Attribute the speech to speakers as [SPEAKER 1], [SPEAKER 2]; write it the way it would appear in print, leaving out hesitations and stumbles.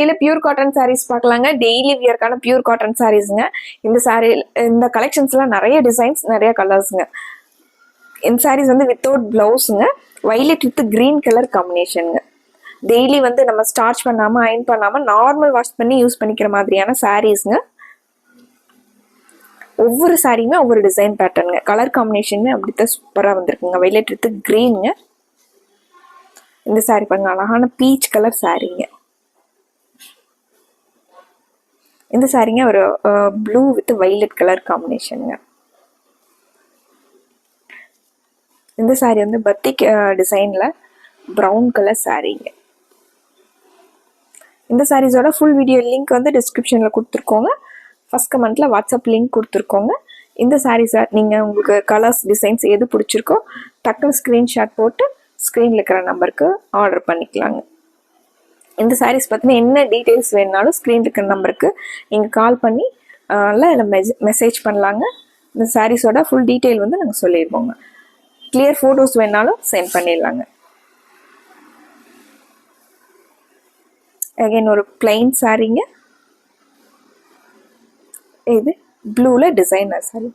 [SPEAKER 1] இல்ல pure cotton saris பார்க்கலாங்க. Daily வியர்க்கான பியூர் காட்டன் சாரீஸ்ங்க. இந்த சாரீ இந்த கலெக்ஷன்ஸ்லாம் நிறைய டிசைன்ஸ், நிறைய கலர்ஸ்ங்க. இந்த சாரீஸ் வந்து வித்தவுட் பிளவுஸுங்க. வைலட் வித் கிரீன் கலர் காம்பினேஷனுங்க. டெய்லி வந்து நம்ம ஸ்டார்ச் பண்ணாமல் அயன் பண்ணாமல் நார்மல் வாஷ் பண்ணி யூஸ் பண்ணிக்கிற மாதிரியான சாரீஸ்ங்க. ஒவ்வொரு சாரியுமே ஒவ்வொரு டிசைன் பேட்டர்னுங்க. கலர் காம்பினேஷனுமே அப்படித்தான் சூப்பராக வந்திருக்குங்க. வைலட் வித் கிரீனுங்க. இந்த சாரீ பாருங்க, அழகான பீச் கலர் சாரீங்க. இந்த சாரீங்க ஒரு ப்ளூ வித் வைலட் கலர் காம்பினேஷனுங்க. இந்த சாரீ வந்து பத்திக் டிசைனில் ப்ரௌன் கலர் சாரீங்க. இந்த சாரீஸோட ஃபுல் வீடியோ லிங்க் வந்து டிஸ்கிரிப்ஷனில் கொடுத்துருக்கோங்க. ஃபஸ்ட் கமெண்ட்டில் வாட்ஸ்அப் லிங்க் கொடுத்துருக்கோங்க. இந்த சாரீஸை நீங்கள் உங்களுக்கு கலர்ஸ் டிசைன்ஸ் எது பிடிச்சிருக்கோ டக்குன்னு ஸ்க்ரீன்ஷாட் போட்டு ஸ்க்ரீனில் இருக்கிற நம்பருக்கு ஆர்டர் பண்ணிக்கலாங்க. இந்த சாரீஸ் பார்த்தீங்கன்னா என்ன டீட்டெயில்ஸ் வேணுனாலும் ஸ்க்ரீன் இருக்கிற நம்பருக்கு நீங்கள் கால் பண்ணி இல்லை மெசேஜ் பண்ணலாங்க. இந்த சாரீஸோட ஃபுல் டீட்டெயில் வந்து நாங்கள் சொல்லிடுவோங்க. கிளியர் ஃபோட்டோஸ் வேணாலும் சென்ட் பண்ணிடலாங்க. அகைன் ஒரு பிளைன் சாரீங்க. இது ப்ளூவில் டிசைனர் சாரீ.